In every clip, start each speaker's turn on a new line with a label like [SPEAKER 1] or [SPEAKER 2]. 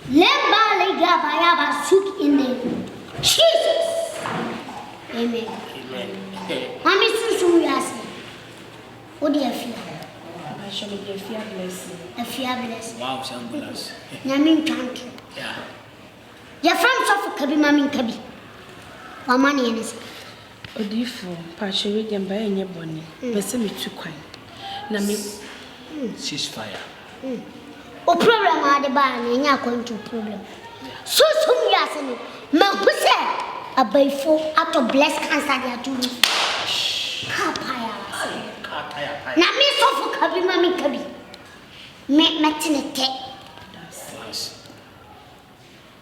[SPEAKER 1] Lemba lega bayaba soak in the Jesus. Amen.
[SPEAKER 2] Amen.
[SPEAKER 1] Mommy susu yasi. What do you feel?
[SPEAKER 3] I shall be a fear blessing.
[SPEAKER 1] A fear blessing.
[SPEAKER 2] Wow, Sambulas.
[SPEAKER 1] Yamin thank you.
[SPEAKER 2] Yeah.
[SPEAKER 1] Your friends of Kabi Mammy Kabi. For money and is.
[SPEAKER 3] Odifo, Pachery and by any bonny. Besame too quite. Nami
[SPEAKER 2] Ceasefire.
[SPEAKER 1] O problem are the bar and you're going to problem. So soon yasini. Mabuse a bayful out of blessed cancer they are doing. Kapaya. Nami so for Kabi Mammy Kabi. Make matinate.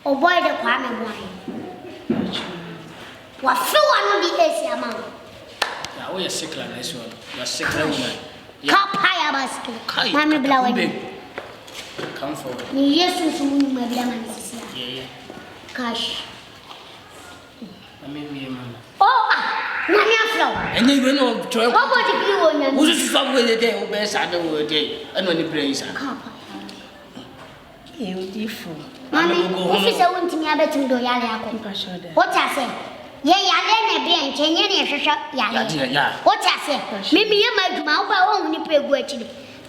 [SPEAKER 1] O boy the Kwame wine. What few one of the AC amount?
[SPEAKER 2] Yeah, we are sick like this one. You are sick like woman.
[SPEAKER 1] Kapaya basket. Mammy blowing.
[SPEAKER 2] Come forward.
[SPEAKER 1] Yes, my blaman.
[SPEAKER 2] Yeah.
[SPEAKER 1] Cash.
[SPEAKER 2] I mean, me, man.
[SPEAKER 1] Oh, Nanya flow.
[SPEAKER 2] And you know,
[SPEAKER 1] What would you do on
[SPEAKER 2] who's the fuck with the day? Who best I know the day? And when the brains are.
[SPEAKER 3] Odifo.
[SPEAKER 1] Mammy, if I want to be able to do Yale. What I say? Yeah, Yale, and Kenyan,
[SPEAKER 2] Yeah.
[SPEAKER 1] what I say? Maybe my mouth only pay good.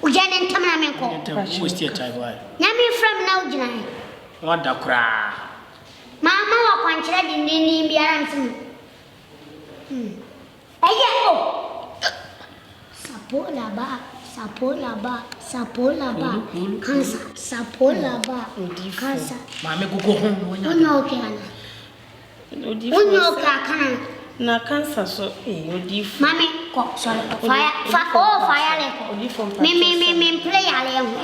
[SPEAKER 1] Ujan and Tamanako.
[SPEAKER 2] Who's the type?
[SPEAKER 1] Yami from now, July.
[SPEAKER 2] What the cry?
[SPEAKER 1] Mamma, one child in the name be answered. Sapola ba, cancer, sapola ba, cancer.
[SPEAKER 2] Mamma, go home.
[SPEAKER 1] No, can.
[SPEAKER 3] Odifo. Na cancer so Odifo.
[SPEAKER 1] Mammy, sorry, fire,
[SPEAKER 3] Odifo.
[SPEAKER 1] Me, play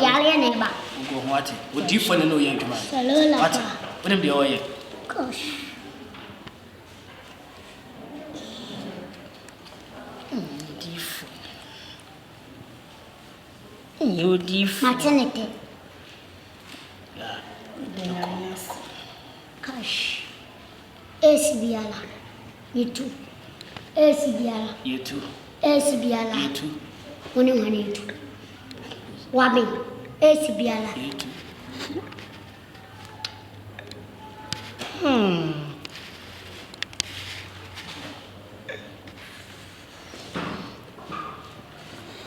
[SPEAKER 1] Yale neighbor.
[SPEAKER 2] Go what? What do you find to know, young man? What? What am the oil?
[SPEAKER 1] Gosh.
[SPEAKER 3] Odifo.
[SPEAKER 1] Maternity.
[SPEAKER 2] Yeah.
[SPEAKER 1] Gosh. ACBL. You too. ACBL.
[SPEAKER 2] You too.
[SPEAKER 1] ACBL.
[SPEAKER 2] You too.
[SPEAKER 1] One you too. Wabi. ACBL.
[SPEAKER 2] You too.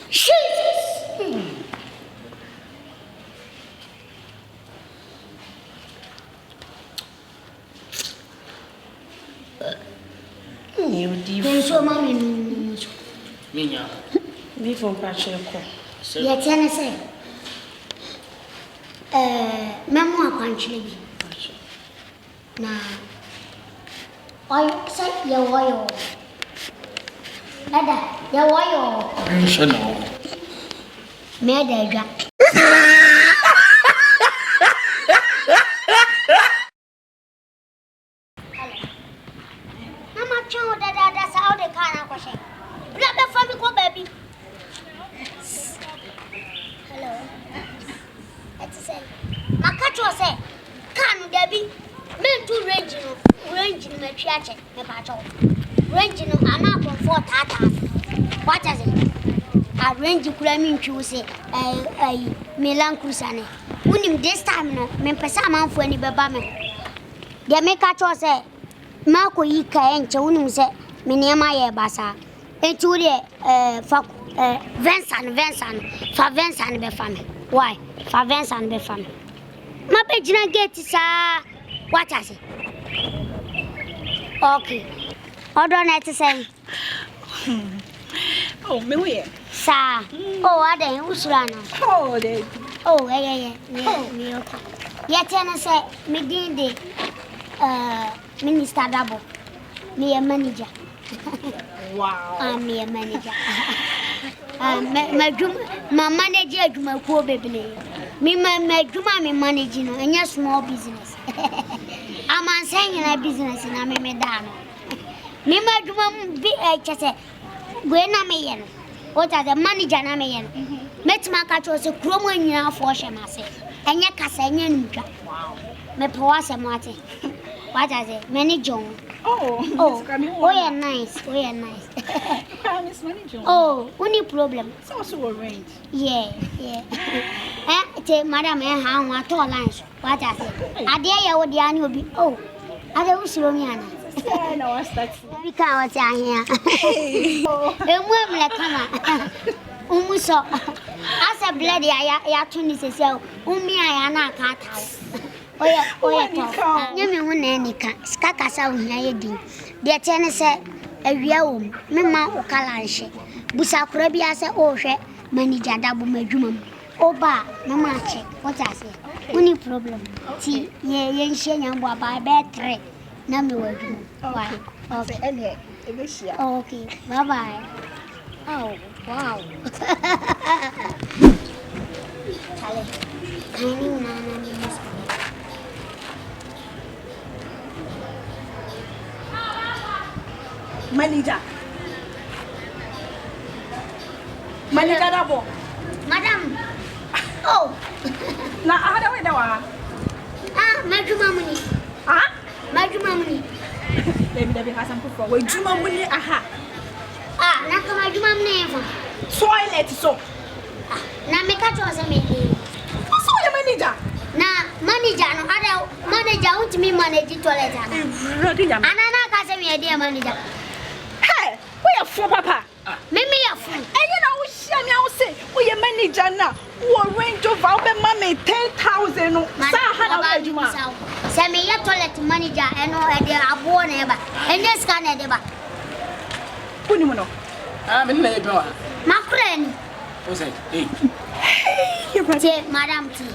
[SPEAKER 1] Jesus.
[SPEAKER 3] Odifo.
[SPEAKER 1] So, mommy,
[SPEAKER 2] Minya.
[SPEAKER 3] Odifo Pacheco.
[SPEAKER 1] yet, Jenna say, memoir country. Now, I said, your oil. Ada, your oil. Meda. That's how they can't question. Let the family go, baby. Hello. Let's say, Makacho say, can Debbie, men to range in the church, the patrol. Range in an apple for tatas. What is it? I range you claiming to say, a Milan Crusane. Winning this time, no, Mempesama for any babaman. The Makacho say, Marco Ika and Chunum say, Minema Basa. And to the Vincent, for Vincent be family. Why? For Vincent be family. My bedroom get is what I say. Okay. Hold on, let's say.
[SPEAKER 3] Oh, me,
[SPEAKER 1] Sir. Oh, I didn't Usurana.
[SPEAKER 3] oh, they.
[SPEAKER 1] Oh, yeah. Okay. Yet, I say, me did the Minister Double. Me a manager.
[SPEAKER 3] Wow.
[SPEAKER 1] I'm a manager. My manager, my poor baby. Me, my managing and your small business. I'm saying a business and I'm a madam. Me, my be a chasse. When I'm a what are the manager? I'm a met my cat was a chromo in your fortune, myself. And your Cassanian. Wow. Me poas a mate. What are they? Many John.
[SPEAKER 3] Oh,
[SPEAKER 1] we are nice.
[SPEAKER 3] Miss Manager.
[SPEAKER 1] Oh, only problem.
[SPEAKER 3] It's also arranged.
[SPEAKER 1] Yeah. te madam ha wa to lunch wa ja se ade ye wo dia ni obi oh ade usiro mi ana
[SPEAKER 3] na wa start
[SPEAKER 1] bi ka wa ti ahia emu amle kama umuso asa blood ya tuni sese umi aya na ka tawo oya to nyame hu na anika ska kasa hu ya din de te ne se awia wo me ma o kala nhye busakura bi ase o hwe manager dabu madwuma mu oba mama check what I say any problem ti ye nhye nyambo aba be 3 na me wadu why okay okay bye bye oh wow chale kani na
[SPEAKER 3] manager dabo
[SPEAKER 1] madam oh
[SPEAKER 3] na ada we da wa
[SPEAKER 1] madwuma muni madwuma muni
[SPEAKER 3] David Hassan Pufo we dwuma muni aha
[SPEAKER 1] na ka madwuma muni fa
[SPEAKER 3] toilet so
[SPEAKER 1] na me ka to se me
[SPEAKER 3] so ya manager
[SPEAKER 1] na manager no ada manager untimi manage toilet ana na ka se me dey manager
[SPEAKER 3] hey we are for papa
[SPEAKER 1] me ya fu
[SPEAKER 3] eyi na wo hia me awo say we are manager na wo range over be mama 10,000 no sa ha na wa dwuma
[SPEAKER 1] se me ya toilet manager eno e dey abo na e ba enye scan e dey ba
[SPEAKER 3] kuni mo no
[SPEAKER 2] me na e be wa
[SPEAKER 1] makura ni
[SPEAKER 2] o say hey
[SPEAKER 1] te madam ti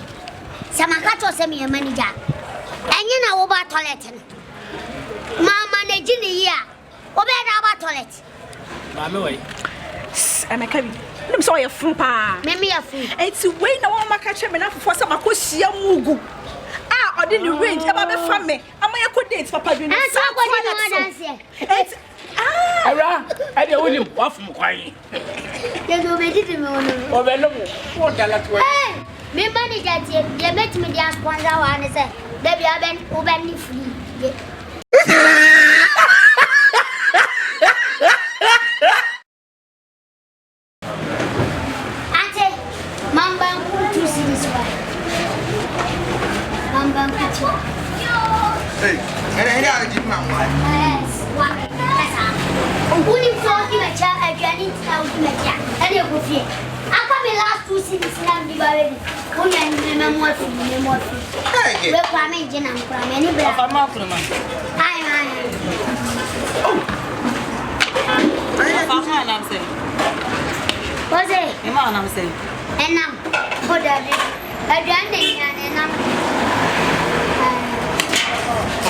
[SPEAKER 1] sama ka to se me manager enye na wo ba toilet no ma manage ni ya o be da ba toilet
[SPEAKER 2] Mama way.
[SPEAKER 3] Emeka bi. Nim so ye fun pa.
[SPEAKER 1] Me ya fu.
[SPEAKER 3] Enti we na won maka che me na fofo se makohia mugu. Odi ni range e ba be fa me. Ama ye ko date papa bi no.
[SPEAKER 1] Sa ko di no dance.
[SPEAKER 3] Enti
[SPEAKER 2] Ara, I dey win wa fun kwan.
[SPEAKER 1] Ye no be di me wono.
[SPEAKER 2] O be no mo. O dala to.
[SPEAKER 1] Eh, me manager tie, ye met me dia sponsor wa ne se. Da bia ben o ben ni free.
[SPEAKER 4] Hey, and I did my wife.
[SPEAKER 1] Yes, what? Only for him a child, I can't tell him a child. And you go fear. I come in last 2 cities and be already. Only I remember more from me, more from me.
[SPEAKER 4] Hey,
[SPEAKER 1] we're coming, Jen, I'm coming. Any black.
[SPEAKER 2] I'm out for man.
[SPEAKER 1] I
[SPEAKER 5] I'm saying.
[SPEAKER 1] what's it?
[SPEAKER 5] I'm saying.
[SPEAKER 1] And I'm for the granding and I'm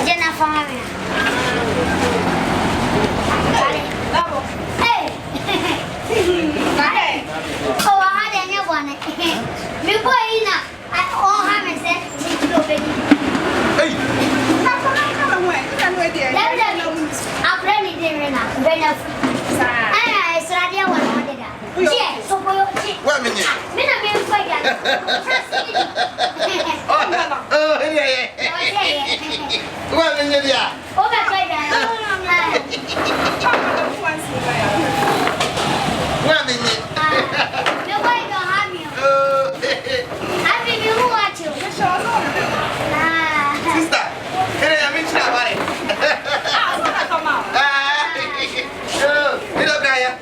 [SPEAKER 1] Jennifer. Hey! Oh, I had any one. Before I all have a set.
[SPEAKER 4] hey,
[SPEAKER 1] I'm ready there now. When I started one on that. Yes, so for your chick.
[SPEAKER 4] wait a minute. Oh, yeah. Well, in the yeah.
[SPEAKER 1] Oh, that's right.
[SPEAKER 4] Well, in it.
[SPEAKER 1] Nobody don't have you. I mean, you who watch you.
[SPEAKER 4] Sister, hey, I'm in trouble. You don't die.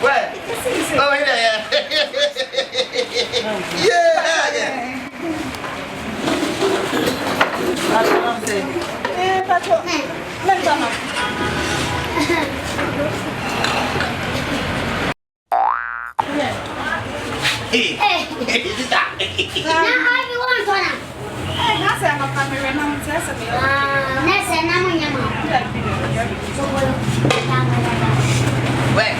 [SPEAKER 4] Well, oh, yeah. Yeah.
[SPEAKER 5] That's what I'm saying.
[SPEAKER 3] that's what. Let's go.
[SPEAKER 4] Hey, sister.
[SPEAKER 1] Now, how you want to know?
[SPEAKER 3] That's a camera. I'm testing it.
[SPEAKER 1] Next, I'm on your mom. So,
[SPEAKER 4] Wait.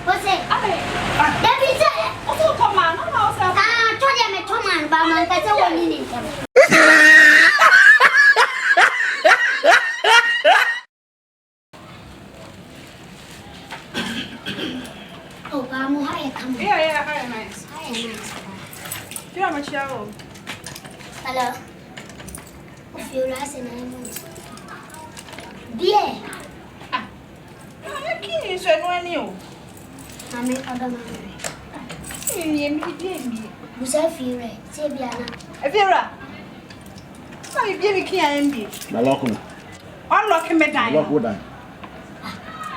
[SPEAKER 1] What's it? Debbie said,
[SPEAKER 3] Oh, come on. No, no, sir.
[SPEAKER 1] I told him a Toman, but my cousin won't need him. Oh, Bamu, hi, come on.
[SPEAKER 3] Yeah, hi, nice.
[SPEAKER 1] Hi, nice.
[SPEAKER 3] Do you have a shower?
[SPEAKER 1] Hello. If you're asking, I want. Beer.
[SPEAKER 3] Aqui, isso é não é new.
[SPEAKER 1] Mami odama.
[SPEAKER 3] Yemi.
[SPEAKER 1] Busa fire, se bia na.
[SPEAKER 3] Efiera. Mami bia mi kian mbi.
[SPEAKER 2] Na lock no.
[SPEAKER 3] Unlock me dan.
[SPEAKER 2] Lock wo dan.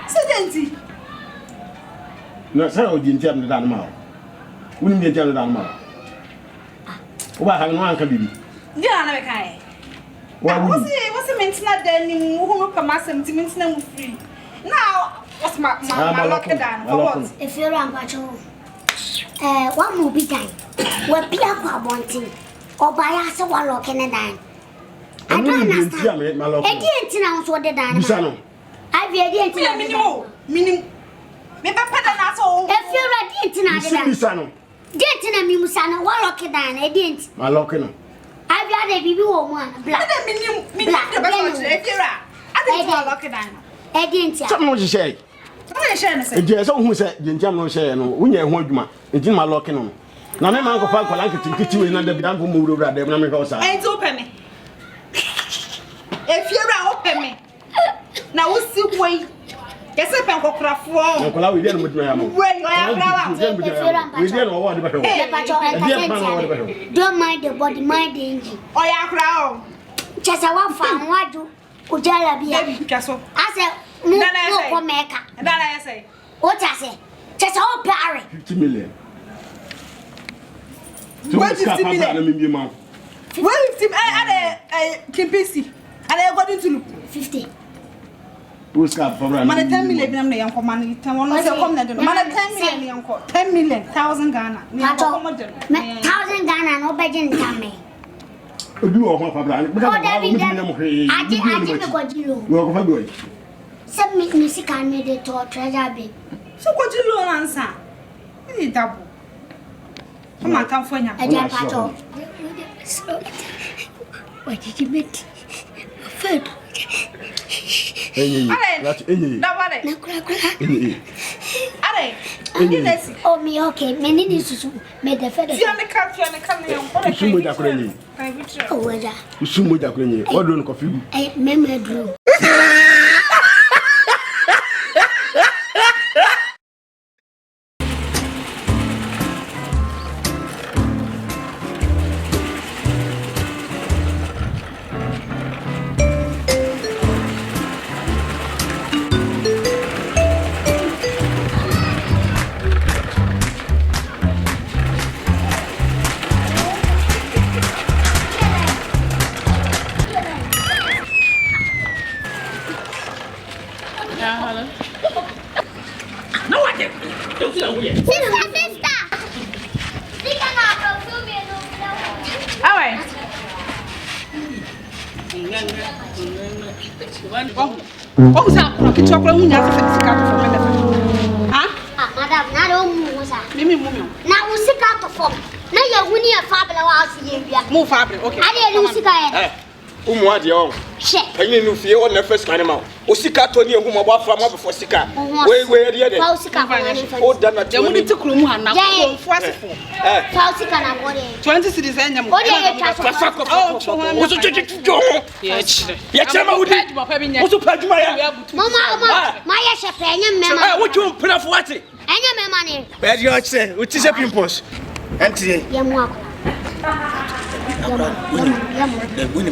[SPEAKER 3] Sedenti.
[SPEAKER 2] No, say o di ntem dan ma. Woni mi ntem dan ma. Wo ba kan no anka bibi.
[SPEAKER 3] Dia na me kai.
[SPEAKER 2] Wa woni.
[SPEAKER 3] What's mentina dan ni mu hu pa masem ti mentina mu free. Now, what's my lock down for what?
[SPEAKER 1] If you're on patrol, one will be done. What be a wanting or buy us a one lock in a dime. I don't understand. I didn't announce what the dime. I didn't meaning. Me papa na so. If you're a didn't Didn't me musana one lock in dime. I didn't.
[SPEAKER 2] My lock no.
[SPEAKER 1] I've got a baby woman. Black.
[SPEAKER 3] Black. If you're I didn't lock it down.
[SPEAKER 1] I didn't
[SPEAKER 2] something what you say. Eje so hu se je ntiam no hye no wunya ho adwuma enti ma lock no na me man ko fa ko lanke tinkiti we na da bi dan ko mu wura da na me ka osa
[SPEAKER 3] enti open me if you ra open me na wo si wei yese pen ko krafo
[SPEAKER 2] ko la we dey no muduma ya mo
[SPEAKER 3] wei yo ya krawa
[SPEAKER 2] we dey no wo de ba he
[SPEAKER 1] don't mind the body mind the engine
[SPEAKER 3] o ya krawo
[SPEAKER 1] chesa wa fa waju ujala bia
[SPEAKER 3] kaso
[SPEAKER 1] ase no ko meka
[SPEAKER 3] dala ya say
[SPEAKER 1] what I say chesa o pare
[SPEAKER 2] 50 million.
[SPEAKER 3] What 50 million? What 50 kimpisi and go to 50
[SPEAKER 2] who's got for
[SPEAKER 3] man 10 million am na yanko man 10 one say come na do man 10 million yanko 10 million 1000 Ghana me
[SPEAKER 1] 1000 Ghana no beje ntame
[SPEAKER 2] odu o ho fa bra me ka mo hwe
[SPEAKER 1] aje me ko jilo
[SPEAKER 2] wo ko fa go
[SPEAKER 1] send me music and me the to treasure be
[SPEAKER 3] so ko jilo answer ni double come on come for nya
[SPEAKER 1] aja pato what did you make food
[SPEAKER 2] that's enyi
[SPEAKER 3] na vale
[SPEAKER 1] na kura
[SPEAKER 2] enyi
[SPEAKER 3] are enyi
[SPEAKER 1] oh me okay me ni susu me the feather
[SPEAKER 3] ti me ka me on
[SPEAKER 2] sumo ja kura enyi
[SPEAKER 1] oh waja
[SPEAKER 2] sumo ja kura enyi odo no kofi
[SPEAKER 1] me me dru
[SPEAKER 3] Oh, sa ko ki chokro hu nya fa sika to fo me ha
[SPEAKER 1] madam na do mu sa
[SPEAKER 3] mimi
[SPEAKER 1] na usika to fo na ya huni ya fabla wa asi ye bia
[SPEAKER 3] mu fabre okay
[SPEAKER 1] ade ni usika ye
[SPEAKER 6] umu ade on
[SPEAKER 1] she
[SPEAKER 6] panyin no fie on na first man ma o sika to ni ehuma bo afra ma before sika we ade de
[SPEAKER 1] fa usika ko na fa
[SPEAKER 6] o da na
[SPEAKER 3] de mu ni tikuru mu ha na ko fo asefo
[SPEAKER 1] fa usika na bode
[SPEAKER 3] 20 cities enya mu
[SPEAKER 1] o de ye twa so
[SPEAKER 6] o so jo ya chire ma wudi o so pa djuma ya
[SPEAKER 1] mama ma ya shepe enya mema
[SPEAKER 6] wo twu mpina fo ate
[SPEAKER 1] enya mema ne
[SPEAKER 6] be di o chire o ti se pimples enti
[SPEAKER 1] ye mu akwa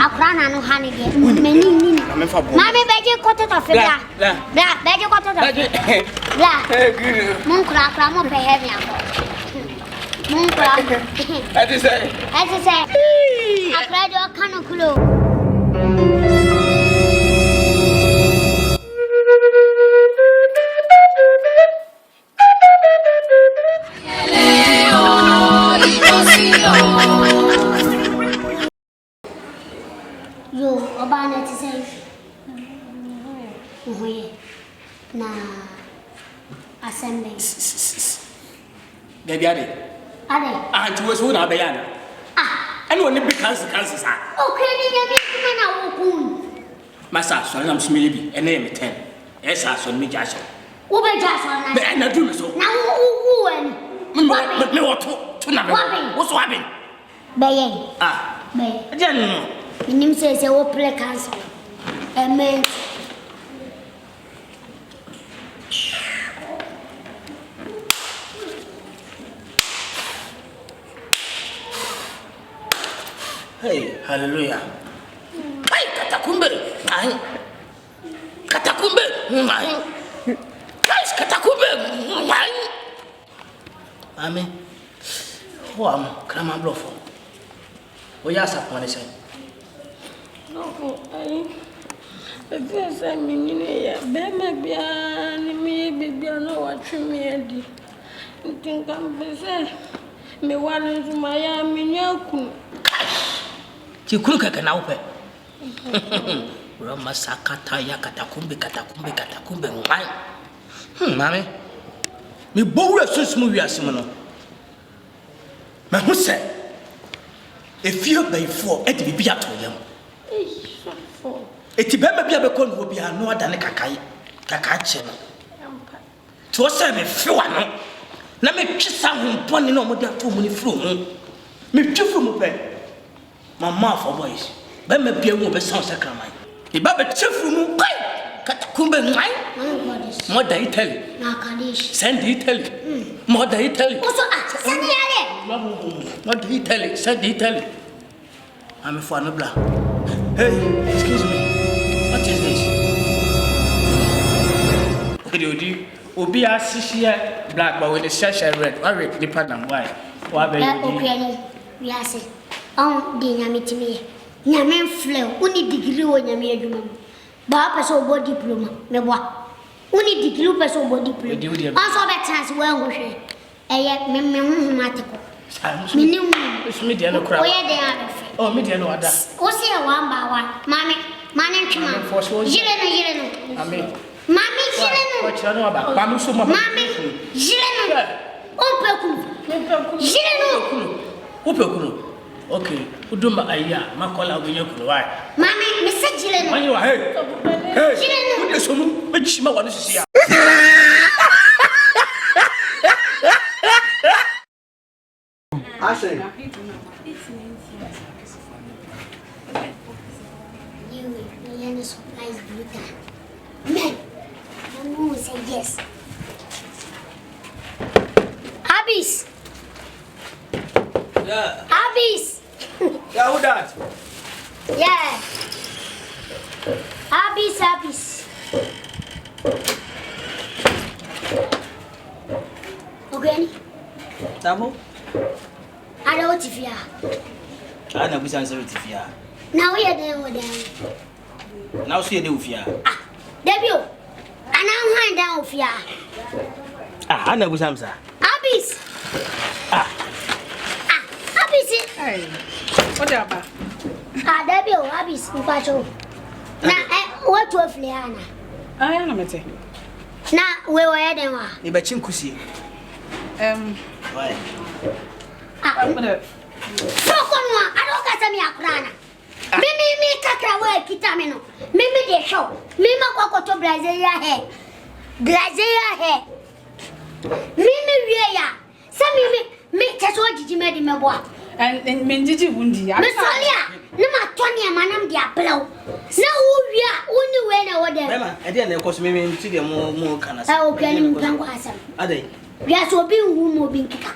[SPEAKER 1] akra na no hani de meni nini mami beje kote to febra bla beje kote to bla mun kra mo pehe mi akọ mun kra
[SPEAKER 6] ati se
[SPEAKER 1] akra do kanu kulo yo obana ti say oye na assembly
[SPEAKER 2] Baby ade anti wo so na be ya na ene woni bi kansa sa
[SPEAKER 1] okay ni ya bi kuma na wo kun
[SPEAKER 2] masa so na msme bi ene me 10 esa so me ja so
[SPEAKER 1] wo be ja so na
[SPEAKER 2] be na du me so
[SPEAKER 1] na wo eni
[SPEAKER 2] me wo to na me wo so abin
[SPEAKER 1] be yen be
[SPEAKER 2] ade no
[SPEAKER 1] minim se wo play cancer amen
[SPEAKER 5] Hey, hallelujah. Ay, katakumbe. Ay. Katakumbe. Ay. Guys, katakumbe. Ay. Amen. Who am Krama Blofo? We are supposed
[SPEAKER 7] No, I guess I mean, Bema, me, no, what you mean. You think I'm busy? Me want to my minion.
[SPEAKER 5] Chikuka can open. Roma Sakata Yakatakumbe, Katakumbe, mine. Mammy. Me bow a so smooth as Simono. Mamma said, if you by 4 at the Bia to them. It Tibema Biabacon will be a no than a cacachen. To a 7 few. Na me twisa ho bone no mo da to mo ni fro mu me twifo mu pe mama for boys ba ma bia mu be son sakraman e ba be twifo mu kai katakumbe ngai mo da Italy
[SPEAKER 1] na kanish
[SPEAKER 5] send Italy mo da Italy
[SPEAKER 1] oso send yale
[SPEAKER 5] mo da Italy send Italy I'm for no bla. Hey, excuse me, what is this? Okay, Obi asishia black but with the shasha red. Why the partner why? Why be
[SPEAKER 1] okay, we are say. Di nyame timi. Nyame flow. Uni degree wo nyame adwuma. Ba person body diploma. Me boa. Uni degree person body diploma. Also be chance we anhwe. Eye me hu matiko. Me ni hu.
[SPEAKER 5] Me dia no kra.
[SPEAKER 1] Oye dey afi.
[SPEAKER 5] Oh, me dia no ada.
[SPEAKER 1] O say one by one. Mane ntwima. Jire no.
[SPEAKER 5] Amen.
[SPEAKER 1] Mami jire no.
[SPEAKER 5] What you know about? Mami so mama.
[SPEAKER 1] Mami jire no. Jire no.
[SPEAKER 5] Upekunu. Okay. Udumba aya makola ogenye kunu why?
[SPEAKER 1] Mami me say jire no.
[SPEAKER 5] When you are hey. Hey.
[SPEAKER 1] Jire no.
[SPEAKER 5] What is so mu? Ejima wa no sisi ya.
[SPEAKER 2] I say.
[SPEAKER 1] You surprise Buddha. Man, Mama will say yes. Abis.
[SPEAKER 5] Yeah.
[SPEAKER 1] Abis.
[SPEAKER 5] Yeah, who that?
[SPEAKER 1] Yeah. Abis. Okay.
[SPEAKER 5] Tabo?
[SPEAKER 1] I don't want to fear.
[SPEAKER 5] I na busan se tifia.
[SPEAKER 1] Now we are there with them.
[SPEAKER 5] Now see the ufia.
[SPEAKER 1] Ah, Debut. And I'm hand down fear.
[SPEAKER 5] Ah, ana busan sa.
[SPEAKER 1] Abis. Abis.
[SPEAKER 3] Hey, what the hell?
[SPEAKER 1] Debut, Abis, Upacho. Now, what to Fliana?
[SPEAKER 3] I am not saying.
[SPEAKER 1] Now, we were there.
[SPEAKER 5] Ni ba chin kusi. Why?
[SPEAKER 1] Sokonwa, adoka sami akurana. Mimi kakra we kitameno. Mimi de show. Mimi kwa to Brazil he. Mimi we ya. Sami me teso jiji me di mebo.
[SPEAKER 3] And menjiji wundi.
[SPEAKER 1] Me solia. Na ma toni amanam di apelo. Na wo wia, woni we na wo de.
[SPEAKER 5] Mama, e dey na e koso mimi nti de mo kana sa.
[SPEAKER 1] Okay, ni mpangwa asam.
[SPEAKER 5] Adai.
[SPEAKER 1] Wia so bi hu mo bi nkika.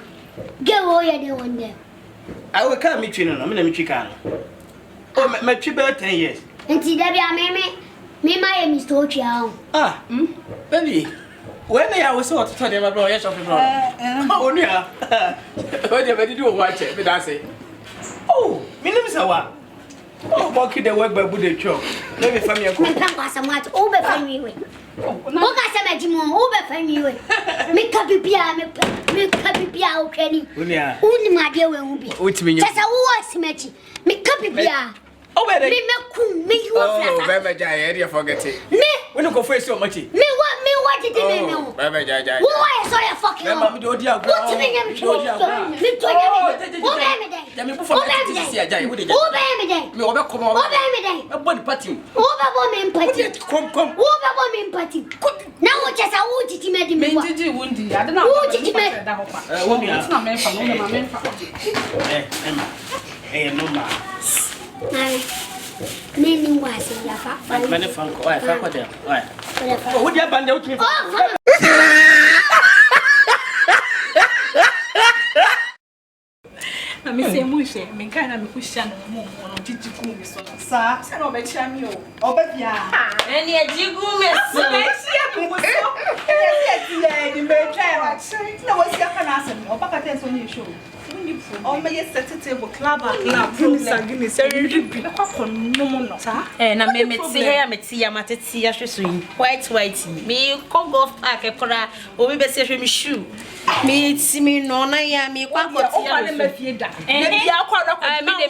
[SPEAKER 1] Ge wo ye de wonde.
[SPEAKER 5] I will come meet you no, me na meet you kan. Oh, me twi be 10 years.
[SPEAKER 1] Nti da bia me ma ye Mr. Ochia.
[SPEAKER 5] Ah, baby. When I was so to tell them bro, yes of bro. Oh, no. What you better do watch it, me that say. Oh, me name is Awa. Oh, walk the work by Buddha Chok. Let me find me a cook.
[SPEAKER 1] Mpangwa samwat obe fami we. Oka sama jimo obe fami we. Me kabibia okeni.
[SPEAKER 5] Unia.
[SPEAKER 1] Uni madie we ubi.
[SPEAKER 5] Utimi.
[SPEAKER 1] Sasa wo asimechi. Me kabibia.
[SPEAKER 5] Oh, where
[SPEAKER 1] Me meku me you
[SPEAKER 5] oh,
[SPEAKER 1] flata.
[SPEAKER 5] Baba Jai, area forget it.
[SPEAKER 1] Me
[SPEAKER 5] When you go face so much.
[SPEAKER 1] me what did you me?
[SPEAKER 5] Baba Jai.
[SPEAKER 1] Who I saw you fucking.
[SPEAKER 5] Remember me do dia go.
[SPEAKER 1] What me nyam cho. Me to nyam. Wo be me dey.
[SPEAKER 5] Ya me bu for me to see Jai. Wo dey.
[SPEAKER 1] Wo be me dey.
[SPEAKER 5] Me obe come on.
[SPEAKER 1] Wo be me dey.
[SPEAKER 5] Me body party.
[SPEAKER 1] Wo be bo me empathy.
[SPEAKER 5] Come.
[SPEAKER 1] Wo be bo me empathy. Na wo chesa wo titi me di me.
[SPEAKER 3] Menjiji wundi. I don't know.
[SPEAKER 1] Wo titi me.
[SPEAKER 3] Wo me. It's not me for no me.
[SPEAKER 5] Emma. No ma.
[SPEAKER 1] Nini wasi ya fa.
[SPEAKER 5] Mane fanko. Oi, fanko there. Oi.
[SPEAKER 1] Oh,
[SPEAKER 5] Wo dia bande utimi.
[SPEAKER 3] me say mushe, me kind of me kusha no mo no jijigu me so. Sa, say no be chia me o. Obabia.
[SPEAKER 7] Eni ejigu me so.
[SPEAKER 3] Me chia me so. Yes, the me try. Na wo sia kana asem. Obaka ten so ni show. Oh, my yes, set table club. Guinness,
[SPEAKER 7] na me see here, me see ya white. Me come go park ekora, obi be say me shoe. Me see me no na ya me kwa go tia.
[SPEAKER 3] me fie da.
[SPEAKER 7] Me bia kwa me de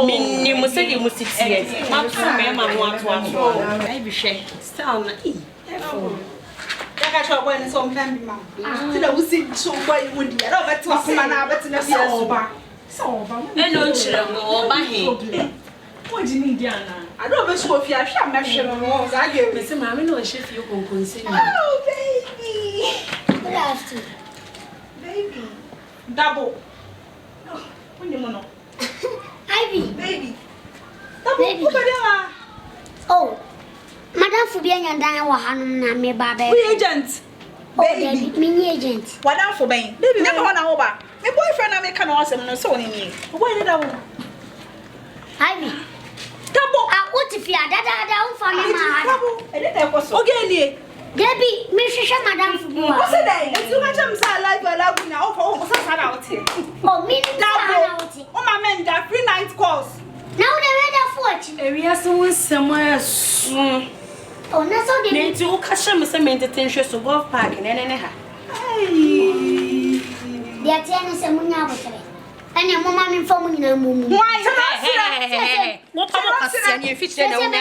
[SPEAKER 7] minimum say the music ma to me ma no ato. I be hwe. Style na
[SPEAKER 3] Yaka show boy ni so mfambi ma. Ti da wusi show boy wudi. Ya do betu akoma na betu na fie oba. So oba.
[SPEAKER 7] E no nchire mo oba he.
[SPEAKER 3] Wo di ni di ana. I do be so fie ahwa mehwe no. Za ge.
[SPEAKER 7] Me say ma me no hwe fie konkonsi ni.
[SPEAKER 3] Oh baby.
[SPEAKER 1] Good afternoon.
[SPEAKER 3] Baby. Double. Oh, when you know.
[SPEAKER 1] Ivy.
[SPEAKER 3] Baby. Double.
[SPEAKER 1] Baby. Oh. Madam Fubia Yandan wa hanum na me ba be.
[SPEAKER 3] We agent.
[SPEAKER 1] Baby, me agent.
[SPEAKER 3] Wadam for ben. Baby, never wanna oba. My boyfriend na me can awesome no so ni. Why did I?
[SPEAKER 1] Ivy.
[SPEAKER 3] Double.
[SPEAKER 1] Ah, what if ya da fa me ma.
[SPEAKER 3] Double. E dey ko so. Okay ni.
[SPEAKER 1] Debbie, me hwehwe Madam Fubia.
[SPEAKER 3] What's that? Etu ka cham say life your love na o for so sada out here.
[SPEAKER 1] Oh, me
[SPEAKER 3] Double. O ma men da free night calls.
[SPEAKER 1] Now the weather for
[SPEAKER 7] Area so somewhere.
[SPEAKER 1] Oh, na so de.
[SPEAKER 7] Me tu ka hye me say me entertain so golf park ne ha.
[SPEAKER 3] Ai.
[SPEAKER 1] Dia tia ne se munya botere. Ene mo ma me fa mu nyina mu mu.
[SPEAKER 3] Why?
[SPEAKER 7] Mo pa mo kasia ne fi chire na wo na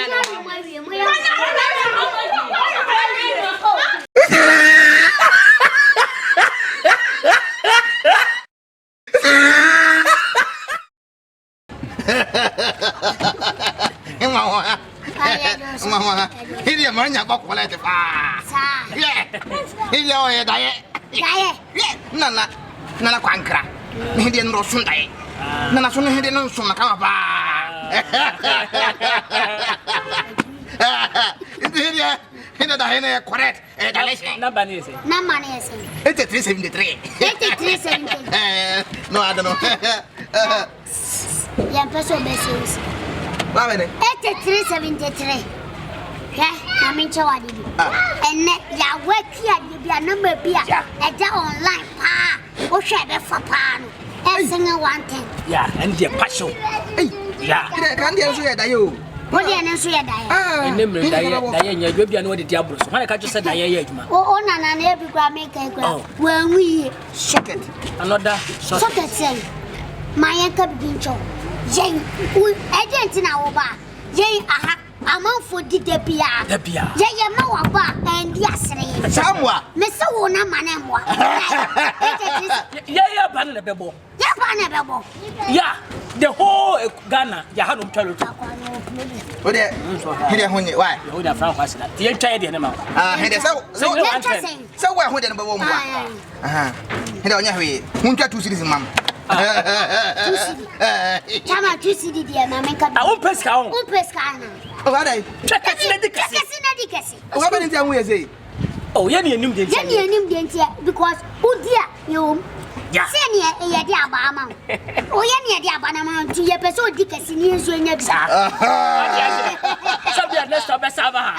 [SPEAKER 4] Mama, here maranya ba ko la te fa.
[SPEAKER 1] Sa.
[SPEAKER 4] Here o ye daye. Nana kwankra. Here no sun daye. Nana sun here no sun na ka ba. Here da here correct. Dalese.
[SPEAKER 1] Na mane ese.
[SPEAKER 4] 8373.
[SPEAKER 1] 8373.
[SPEAKER 4] No, I don't know.
[SPEAKER 1] Ya peso beses.
[SPEAKER 4] Ba bene.
[SPEAKER 1] 8373. Na me nchewa di. Enne ya waki ade bia number bia. Eja online pa. O hwe be fa pa no. Esenga 110.
[SPEAKER 5] Yeah, and the passion. Yeah.
[SPEAKER 4] Kan dia so ye daye o.
[SPEAKER 1] O de ne so ye daye.
[SPEAKER 5] Enemre daye nya dwa bia no de diabro so. Wan ka twa say daye ye adwuma.
[SPEAKER 1] O na na e bi kwa make kwa. Wan wi
[SPEAKER 4] Socket.
[SPEAKER 5] Another
[SPEAKER 1] socket say. My ka bi ncho. Yen agent na wo ba. Yen aha amanfo di debia. Ye ma wa ba and yasre.
[SPEAKER 4] Samwa.
[SPEAKER 1] Me se wo na mane mo.
[SPEAKER 5] Yeah, ban na bebo.
[SPEAKER 1] Ya ba na bebo.
[SPEAKER 5] Yeah, the whole Ghana, ya hanu territory.
[SPEAKER 4] O de here ho nye why?
[SPEAKER 5] You da fran kwase na. Tie twa de na ma.
[SPEAKER 4] Here so we ho de no bebo mo. Here onya hwe. Huntwa 2 series mam.
[SPEAKER 1] Chama 2 CD dia ma men ka.
[SPEAKER 5] Ah, un pesca on.
[SPEAKER 1] Un pesca na.
[SPEAKER 4] O ga dai.
[SPEAKER 5] Chekasi na dikasi.
[SPEAKER 4] O ga bani ntia hu ye sei.
[SPEAKER 5] Oh, ye ni enim de ntia.
[SPEAKER 1] Ye ni enim de ntia because udia you.
[SPEAKER 5] Yeah.
[SPEAKER 1] Se ni e di aba ma. O ye ni e di aba na ma tu ye peso dikasi ni enso nya bi.
[SPEAKER 5] Sabi next time saba.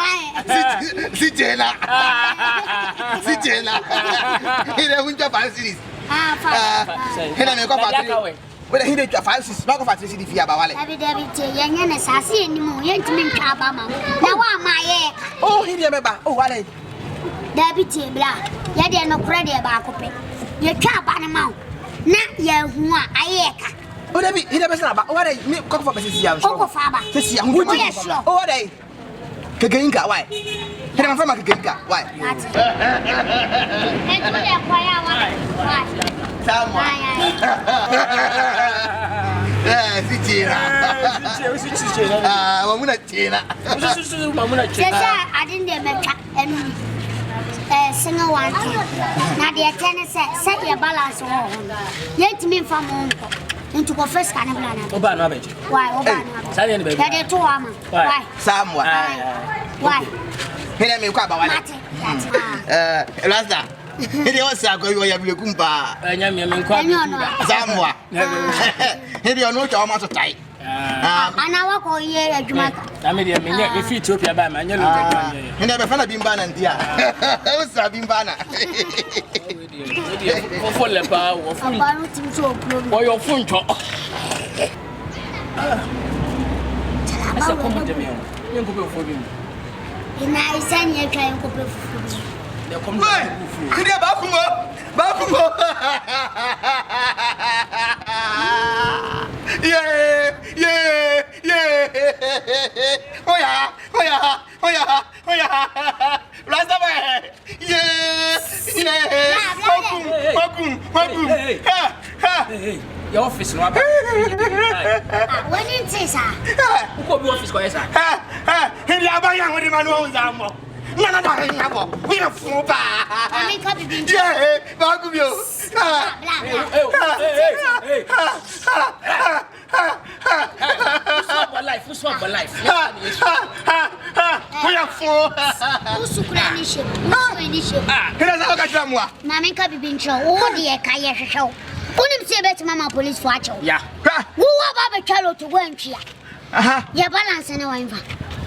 [SPEAKER 4] Si jena. Here huntwa 5 series. Here me ko fa. Well, he did 5 6 not of 3 city aba wale.
[SPEAKER 1] David yenya na sase enimu yentimi ntwa aba ma. Na wa ma ye.
[SPEAKER 4] Oh, he dey meba. Oh, wale.
[SPEAKER 1] David bla. Ye de no kura de ba kope. Ye twa aba na ma. Na ye hu a ayeka.
[SPEAKER 4] Oh, David, he dey be aba. Oh, wale me ko fa be sisi am.
[SPEAKER 1] Ko fa aba.
[SPEAKER 4] Sisi am. Oh, wale. Kegenka why? He dey ma fa ma kegenka why?
[SPEAKER 1] E tu de kwa ya wa.
[SPEAKER 4] Samwa. Si China. Mamuna China.
[SPEAKER 1] Sasa adin de metwa enu. Singa wanti. Na de tene se ye balance ho. Yentimi fa mo nko. Ntu ko first kan bla na.
[SPEAKER 5] Oba no abeje.
[SPEAKER 1] Why oba no.
[SPEAKER 5] Sani ni baby.
[SPEAKER 1] Ya de to ama. Why?
[SPEAKER 4] Samwa.
[SPEAKER 1] Why?
[SPEAKER 4] He dey me ko aba wale. Rasta. Hede wasa ko yo ya blekum pa.
[SPEAKER 5] Anya me nkwa.
[SPEAKER 4] Zamwa. Hede ono cha o ma so tai.
[SPEAKER 1] Ana wako ye adwuma ka.
[SPEAKER 5] Ame de me nya fi Ethiopia ba ma nya lo nkwa.
[SPEAKER 4] Hede be fa na bimba na ndia. Usa bimba na.
[SPEAKER 5] Wo fo le pa wo fo.
[SPEAKER 1] Ba no tim so problem.
[SPEAKER 5] Wo yo fo ncho. Asa ko mo de me. Yen ko be fo bi.
[SPEAKER 1] Ina isani ya twa yen ko be fufu.
[SPEAKER 5] De kom no.
[SPEAKER 4] Hede ba fumo. Ba fumo. Yeah. Oya. Rasta boy. Yeah. Welcome.
[SPEAKER 5] Hey. Your office no aba.
[SPEAKER 1] When it is
[SPEAKER 5] Ko bi office ko esa.
[SPEAKER 2] Hede abaya ho de ma no nzambo. Na yabo. We no fu ba.
[SPEAKER 1] I make up the
[SPEAKER 4] Yeah, ba ku bio.
[SPEAKER 5] Hey. Who's up for life?
[SPEAKER 4] We are for.
[SPEAKER 1] Usukura ni she.
[SPEAKER 4] Hede za ka tira muwa.
[SPEAKER 1] Na make up the intro. O de ka ye hwehwe. Unim se bet mama police for acho.
[SPEAKER 5] Yeah.
[SPEAKER 1] Wo wa ba be twalo to go antwia. Ya balance na wan fa.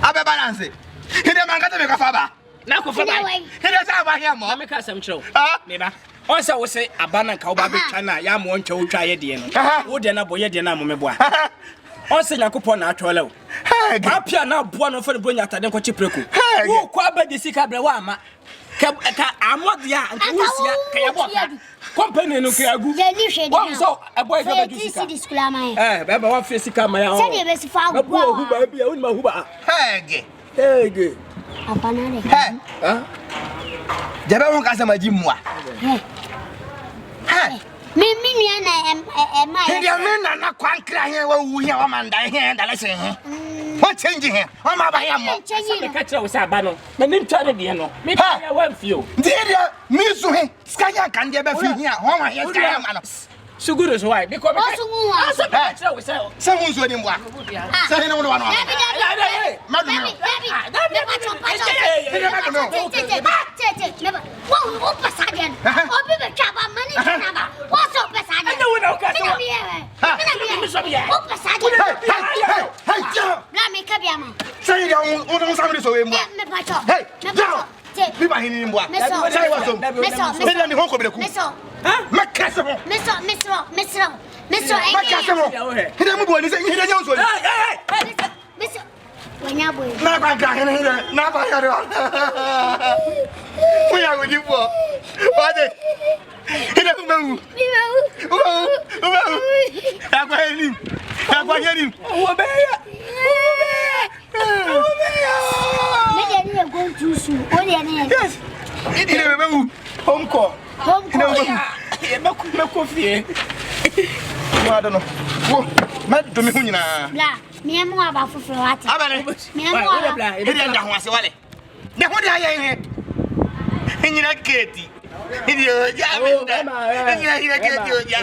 [SPEAKER 4] Abe balance. Hede man ka te me ka fa ba.
[SPEAKER 5] Na ko fa ba.
[SPEAKER 4] Hede za ba hia mo.
[SPEAKER 5] Na me ka sam chiro. Me ba. On say we say abana ka wo ba be twa na ya mo ntwa wo twa ye de no. Wo de na boye de na mo me boa. On say Yakupon na atwole wo. Apia na boa no fa ne bonya atade ko chipreko. Wo kwa ba de sika bre wa ama. Ka amodia nka wusia ka ya boka. Company no ka agu. Wo so eboy ga ba du sika. Ba wa fe sika ma ya.
[SPEAKER 1] Se de be sifa agu.
[SPEAKER 5] Ba hu ba bia wo ma hu ba.
[SPEAKER 4] Hege.
[SPEAKER 1] Apanare.
[SPEAKER 4] Jabe won ka sama jimwa.
[SPEAKER 1] Me nua na ma.
[SPEAKER 4] Hede me na kwankra he wa wu he wa manda he dala se he. What change he? O ma ba ya mo.
[SPEAKER 5] Me ka tira wo sa ba no. Me nim twa ne de no. Me ta ya wan fio.
[SPEAKER 4] Dia mi su he. Skanya kan dia be fi he a ho ma he skanya ma no.
[SPEAKER 5] Suguru so why? Because me ka tira wo sa.
[SPEAKER 4] Se hun so ni mwa. Se he no no no.
[SPEAKER 1] Baby. Wanya boy.
[SPEAKER 4] Na ba ga he na ba ya do. We are with you for. What is? Hede ku mewu. Agba him.
[SPEAKER 5] Wo be ya.
[SPEAKER 1] Me dey dey go to school. O dey na.
[SPEAKER 4] Yes. Hede mewu. Home call.
[SPEAKER 5] Me ko fie.
[SPEAKER 4] I don't know. Wo, ma do me hu nyina.
[SPEAKER 1] Bla, me am aba foforo ati.
[SPEAKER 4] Abale.
[SPEAKER 1] Me am aba.
[SPEAKER 4] Hede nda ho ase wale. De ho de aye he. Nyina keti. Hede o ja me nda. Nyina keti o ja.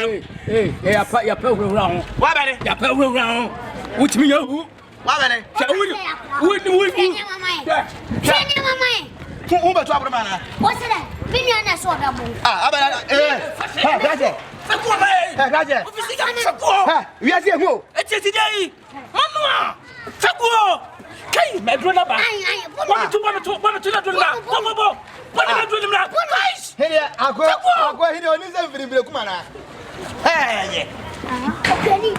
[SPEAKER 5] Ya pa wura ho.
[SPEAKER 4] Wa bale.
[SPEAKER 5] Ya pa wura ho. Utimi ya hu.
[SPEAKER 4] Wa bale.
[SPEAKER 5] Cha wu.
[SPEAKER 1] Senya mama.
[SPEAKER 4] Fu be to abro bana.
[SPEAKER 1] What's that? Binyo na so da mo.
[SPEAKER 4] Abale. Ha, gaje.
[SPEAKER 5] Fekuo ba.
[SPEAKER 4] Gaje.
[SPEAKER 5] Ofisi ka fekuo.
[SPEAKER 4] Ha, wi ase hu.
[SPEAKER 5] Etieti dai. Manua. Fekuo. Kai, me dro na ba.
[SPEAKER 1] Ai,
[SPEAKER 5] Wa tu na dro na. Bo. Wa na dro na. Guys.
[SPEAKER 4] Hede agwa hede oni se mfirimbire kuma na. Hey.
[SPEAKER 1] Okay.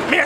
[SPEAKER 5] Me